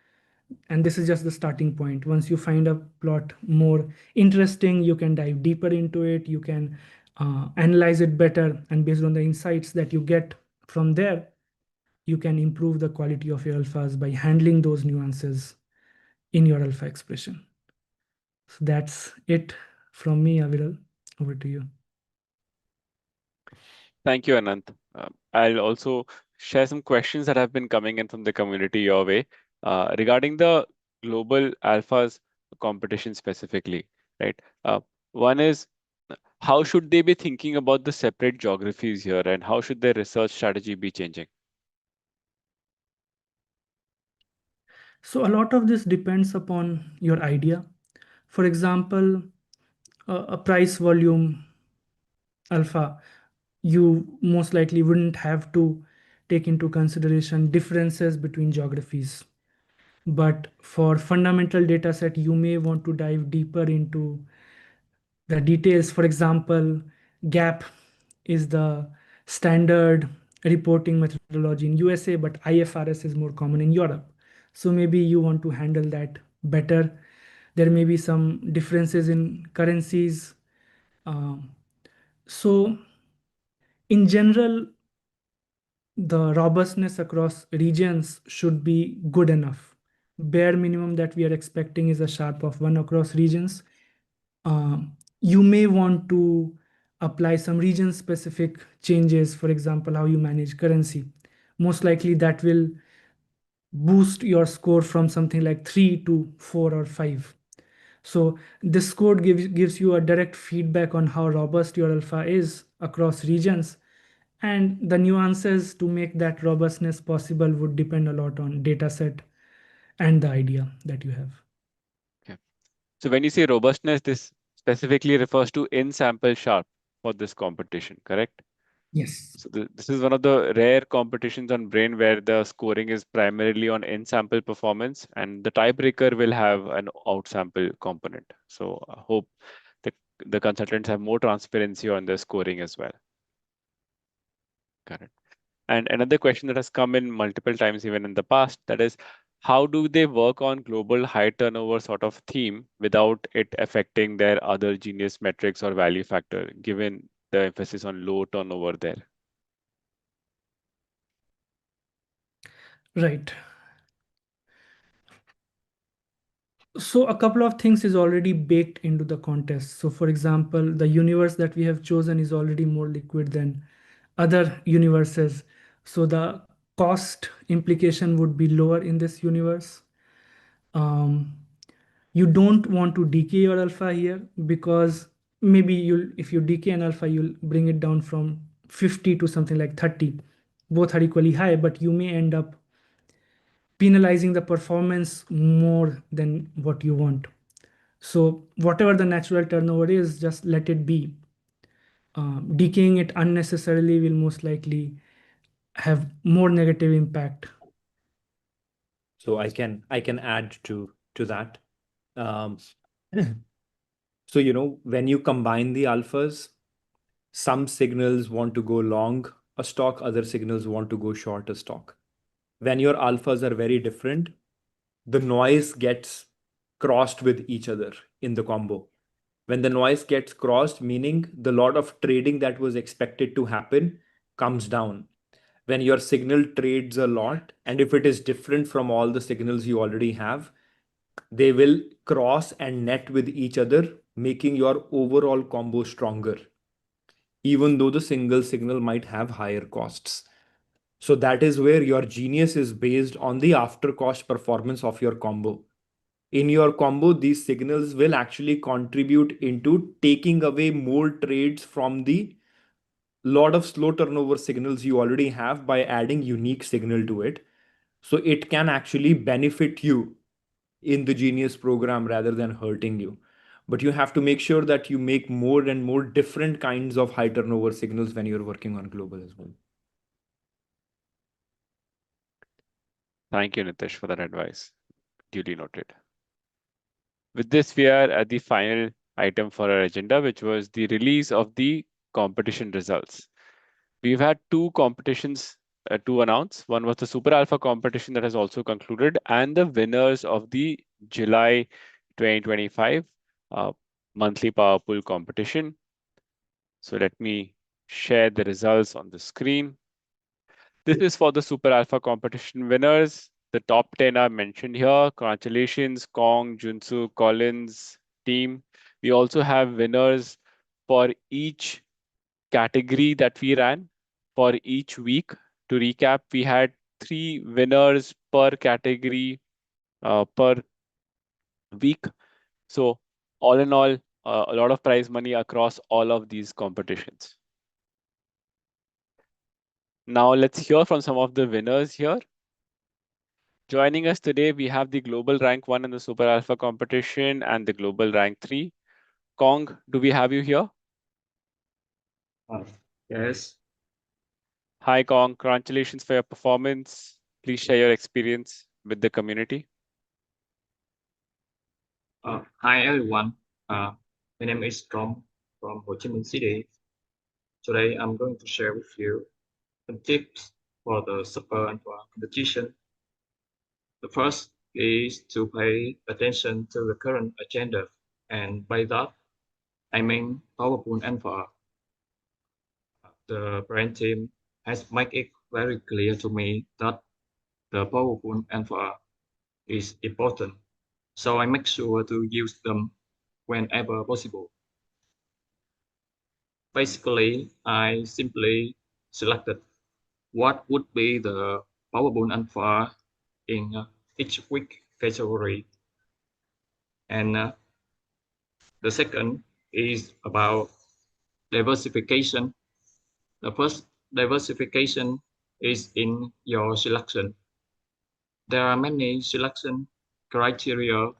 S4: And this is just the starting point. Once you find a plot more interesting, you can dive deeper into it. You can analyze it better, and based on the insights that you get from there, you can improve the quality of your alphas by handling those nuances in your alpha expression. So that's it from me, Aviral. Over to you.
S1: Thank you, Anant. I'll also share some questions that have been coming in from the community your way regarding the global alphas competition specifically, right? One is, how should they be thinking about the separate geographies here, and how should their research strategy be changing?
S4: So a lot of this depends upon your idea. For example, a price volume alpha, you most likely wouldn't have to take into consideration differences between geographies. But for fundamental data set, you may want to dive deeper into the details. For example, GAP is the standard reporting methodology in USA, but IFRS is more common in Europe. So maybe you want to handle that better. There may be some differences in currencies. So in general, the robustness across regions should be good enough. Bare minimum that we are expecting is a Sharpe of 1 across regions. You may want to apply some region specific changes, for example, how you manage currency. Most likely that will boost your score from something like 3 to 4 or 5. So this code gives you a direct feedback on how robust your alpha is across regions. And the nuances to make that robustness possible would depend a lot on data set and the idea that you have.
S1: Okay. So when you say robustness, this specifically refers to in-sample Sharpe for this competition, correct?
S4: Yes.
S1: So this is one of the rare competitions on Brain where the scoring is primarily on in-sample performance, and the tiebreaker will have an out-sample component. So I hope the consultants have more transparency on the scoring as well. Correct. And another question that has come in multiple times, even in the past, that is, how do they work on global high turnover sort of theme without it affecting their other genius metrics or value factor, given the emphasis on low turnover there?
S4: Right. So a couple of things is already baked into the contest. So for example, the universe that we have chosen is already more liquid than other universes. So the cost implication would be lower in this universe. You don't want to decay your alpha here, because maybe if you decay an alpha, you'll bring it down from 50 to something like 30. Both are equally high, but you may end up penalizing the performance more than what you want. So whatever the natural turnover is, just let it be. Decaying it unnecessarily will most likely have more negative impact.
S2: So I can add to that. So when you combine the alphas, some signals want to go long a stock, other signals want to go short a stock. When your alphas are very different, the noise gets crossed with each other in the combo. When the noise gets crossed, meaning the lot of trading that was expected to happen comes down. When your signal trades a lot, and if it is different from all the signals you already have, they will cross and net with each other, making your overall combo stronger, even though the single signal might have higher costs. So that is where your genius is based on the after cost performance of your combo. In your combo, these signals will actually contribute into taking away more trades from the lot of slow turnover signals you already have by adding unique signal to it. So it can actually benefit you in the Genius program rather than hurting you. But you have to make sure that you make more and more different kinds of high turnover signals when you're working on global as well.
S1: Thank you, Nitish, for that advice. Duly noted. With this, we are at the final item for our agenda, which was the release of the competition results. We've had two competitions to announce. One was the Super Alpha competition that has also concluded, and the winners of the July 2025 monthly Power Pool competition. So let me share the results on the screen. This is for the Super Alpha competition winners. The top 10 are mentioned here. Congratulations, Kong, Junsu, Collins, team. We also have winners for each category that we ran for each week. To recap, we had 3 winners per category per week. So all in all, a lot of prize money across all of these competitions. Now let's hear from some of the winners here. Joining us today, we have the global rank 1 in the Super Alpha competition and the global rank 3. Kong, do we have you here?
S5: Yes.
S1: Hi, Kong. Congratulations for your performance. Please share your experience with the community.
S5: Hi, everyone. My name is Tom from Ho Chi Minh City. Today, I'm going to share with you some tips for the Super Alpha competition. The first is to pay attention to the current agenda, and by that, I mean PowerPool Alpha. The brand team has made it very clear to me that the PowerPool Alpha is important, so I make sure to use them whenever possible. Basically, I simply selected what would be the PowerPool Alpha in each week category. And the second is about diversification. The first diversification is in your selection. There are many selection criteria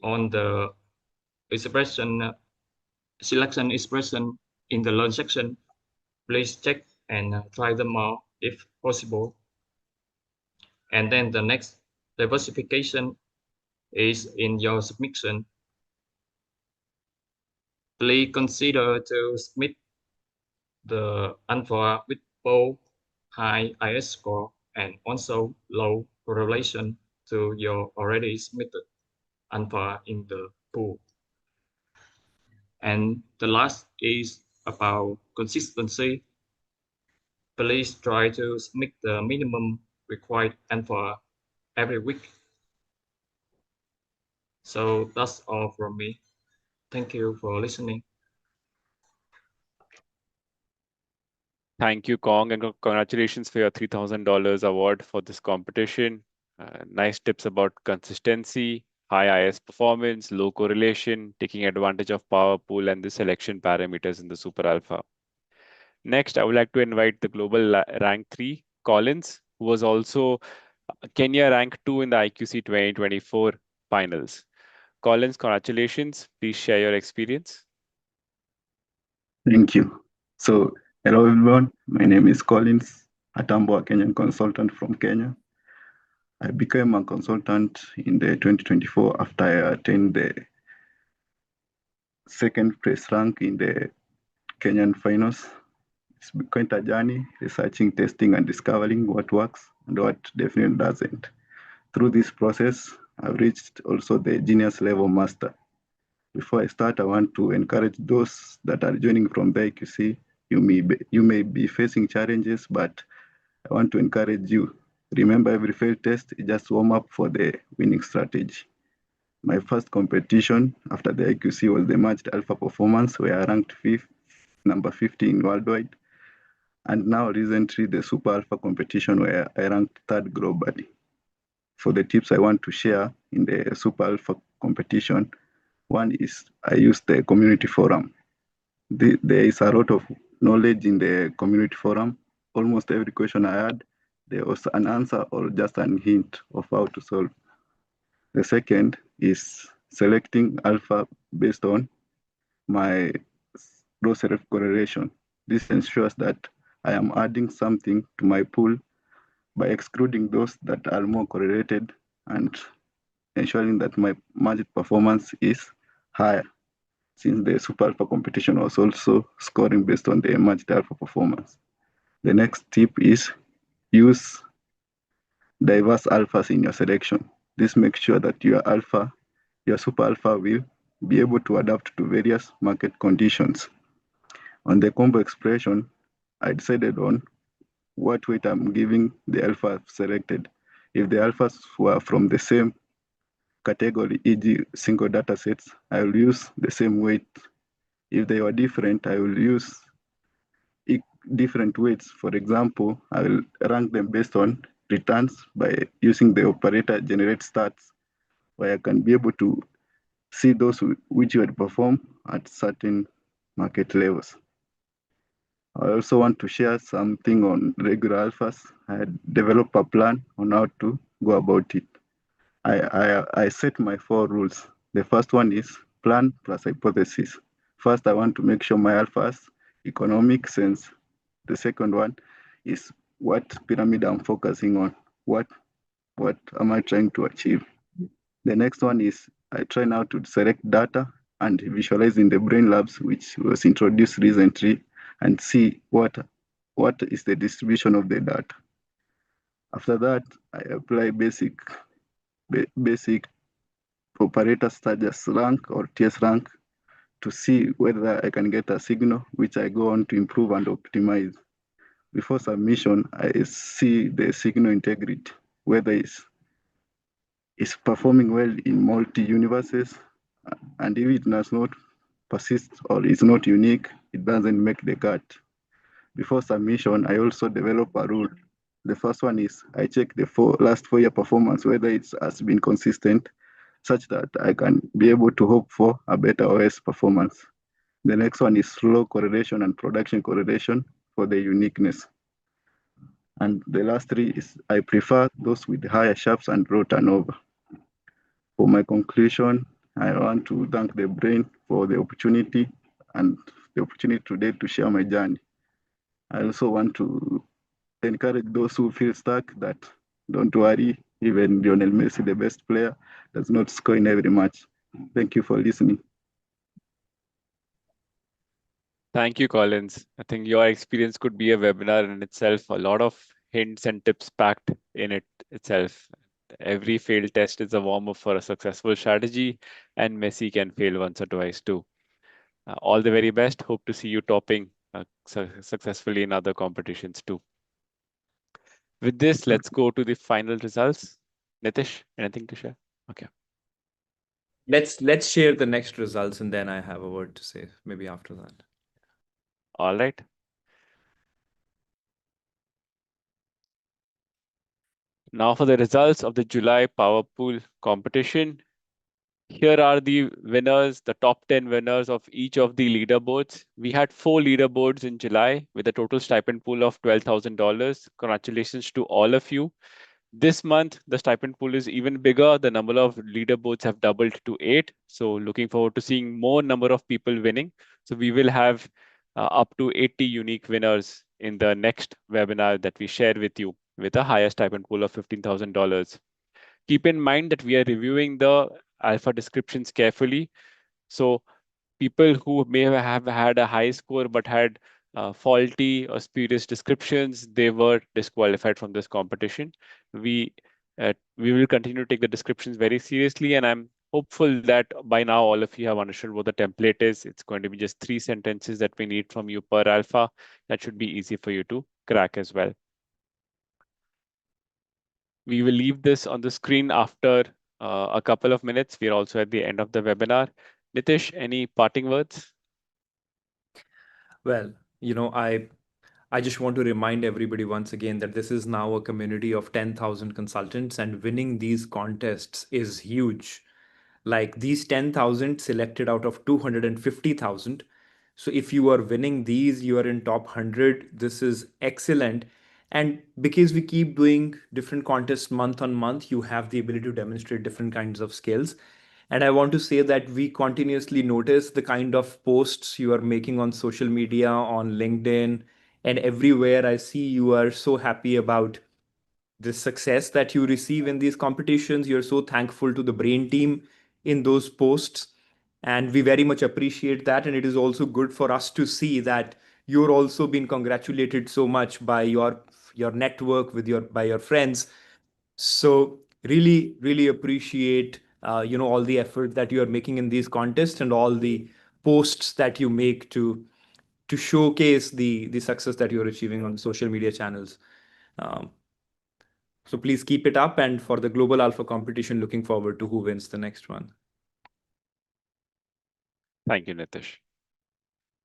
S5: on the selection expression in the learn section. Please check and try them all if possible. And then the next diversification is in your submission. Please consider to submit the alpha with both high IS score and also low correlation to your already submitted alpha in the pool. And the last is about consistency. Please try to submit the minimum required alpha every week. So that's all from me. Thank you for listening.
S1: Thank you, Kong, and congratulations for your $3,000 award for this competition. Nice tips about consistency, high IS performance, low correlation, taking advantage of power pool and the selection parameters in the Super Alpha. Next, I would like to invite the global rank 3, Collins, who was also Kenya rank 2 in the IQC 2024 finals. Collins, congratulations. Please share your experience.
S6: Thank you. So, hello everyone. My name is Collins Atambo, a Kenyan consultant from Kenya. I became a consultant in the 2024 after I attained the second place rank in the Kenyan finals. It's been quite a journey, researching, testing, and discovering what works and what definitely doesn't. Through this process, I've reached also the genius level master. Before I start, I want to encourage those that are joining from the IQC. You may be facing challenges, but I want to encourage you. Remember, every failed test is just warm up for the winning strategy. My first competition after the IQC was the matched alpha performance, where I ranked number 15 worldwide. And now recently the super alpha competition, where I ranked third globally. For the tips I want to share in the super alpha competition, one is I use the community forum. There is a lot of knowledge in the community forum. Almost every question I had, there was an answer or just a hint of how to solve. The second is selecting alpha based on my row self correlation. This ensures that I am adding something to my pool by excluding those that are more correlated and ensuring that my matched performance is higher, since the super alpha competition was also scoring based on the matched alpha performance. The next tip is use diverse alphas in your selection. This makes sure that your super alpha will be able to adapt to various market conditions. On the combo expression, I decided on what weight I'm giving the alpha I've selected. If the alphas were from the same category, e.g. single data sets, I will use the same weight. If they were different, I will use different weights. For example, I will rank them based on returns by using the operator generate stats, where I can be able to see those which would perform at certain market levels. I also want to share something on regular alphas. I developed a plan on how to go about it. I set my 4 rules. The first one is plan plus hypothesis. First, I want to make sure my alphas economic sense. The second one is what pyramid I'm focusing on. What am I trying to achieve? The next one is I try now to select data and visualize in the Brain Labs, which was introduced recently, and see what is the distribution of the data. After that, I apply basic operators such as rank or TS rank to see whether I can get a signal, which I go on to improve and optimize. Before submission, I see the signal integrity, whether it's performing well in multi-universes, and if it does not persist or is not unique, it doesn't make the cut. Before submission, I also develop a rule. The first one is I check the last 4-year performance, whether it has been consistent, such that I can be able to hope for a better OS performance. The next one is slow correlation and production correlation for the uniqueness. And the last 3 is I prefer those with higher sharps and row turnover. For my conclusion, I want to thank the Brain for the opportunity and the opportunity today to share my journey. I also want to encourage those who feel stuck that don't worry, even Lionel Messi, the best player, does not score in every match. Thank you for listening.
S1: Thank you, Collins. I think your experience could be a webinar in itself. A lot of hints and tips packed in it itself. Every failed test is a warm-up for a successful strategy, and Messi can fail once or twice too. All the very best. Hope to see you topping successfully in other competitions too. With this, let's go to the final results. Nitish, anything to share? Okay.
S2: let's share the next results, and then I have a word to say maybe after that.
S1: All right. Now for the results of the July Power Pool competition. Here are the winners, the top 10 winners of each of the leaderboards. We had 4 leaderboards in July with a total stipend pool of $12,000. Congratulations to all of you. This month, the stipend pool is even bigger. The number of leaderboards have doubled to 8. So looking forward to seeing more number of people winning. So we will have up to 80 unique winners in the next webinar that we share with you with a higher stipend pool of $15,000. Keep in mind that we are reviewing the alpha descriptions carefully. So people who may have had a high score but had faulty or spurious descriptions, they were disqualified from this competition. We will continue to take the descriptions very seriously, and I'm hopeful that by now all of you have understood what the template is. It's going to be just 3 sentences that we need from you per alpha. That should be easy for you to crack as well. We will leave this on the screen after a couple of minutes. We're also at the end of the webinar. Nitish, any parting words?
S2: Well, I just want to remind everybody once again that this is now a community of 10,000 consultants, and winning these contests is huge. Like these 10,000 selected out of 250,000. So if you are winning these, you are in top 100. This is excellent. And because we keep doing different contests month on month, you have the ability to demonstrate different kinds of skills. And I want to say that we continuously notice the kind of posts you are making on social media, on LinkedIn, and everywhere I see you are so happy about the success that you receive in these competitions. You're so thankful to the Brain team in those posts. And we very much appreciate that. And it is also good for us to see that you're also being congratulated so much by your network with by your friends. So really, really appreciate all the effort that you are making in these contests and all the posts that you make to showcase the success that you're achieving on social media channels. So please keep it up, and for the Global Alpha competition, looking forward to who wins the next one.
S1: Thank you, Nitish.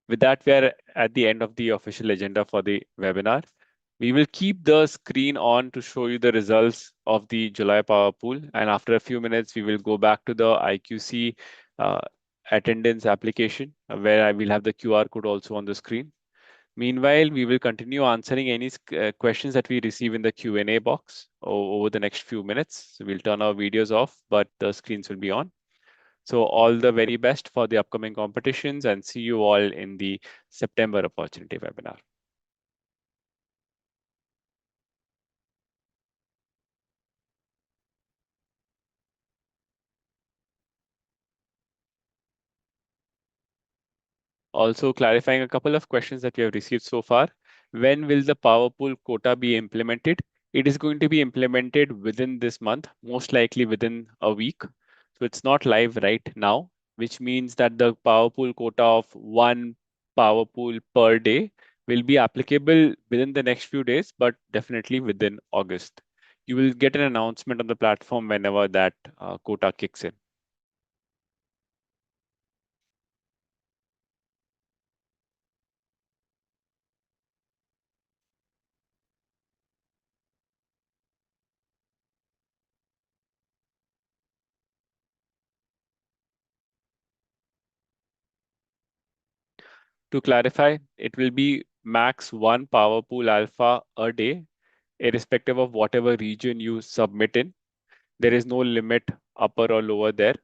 S1: With that, we are at the end of the official agenda for the webinar. We will keep the screen on to show you the results of the July Power Pool. And after a few minutes, we will go back to the IQC attendance application where I will have the QR code also on the screen. Meanwhile, we will continue answering any questions that we receive in the Q&A box over the next few minutes. So we'll turn our videos off, but the screens will be on. So all the very best for the upcoming competitions, and see you all in the September opportunity webinar. Also clarifying a couple of questions that we have received so far. When will the Power Pool quota be implemented? It is going to be implemented within this month, most likely within a week. So it's not live right now, which means that the Power Pool quota of 1 Power Pool per day will be applicable within the next few days, but definitely within August. You will get an announcement on the platform whenever that quota kicks in. To clarify, it will be max 1 Power Pool Alpha a day, irrespective of whatever region you submit in. There is no limit upper or lower there.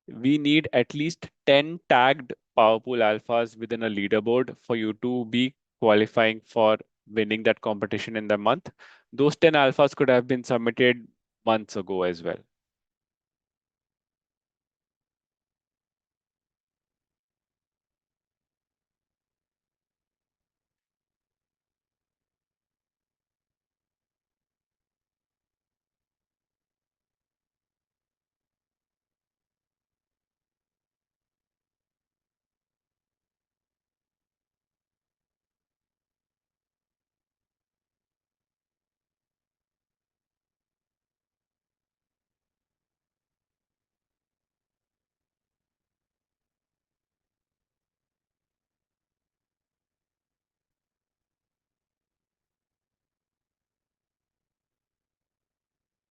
S1: We need at least 10 tagged Power Pool Alphas within a leaderboard for you to be qualifying for winning that competition in the month. Those 10 alphas could have been submitted months ago as well.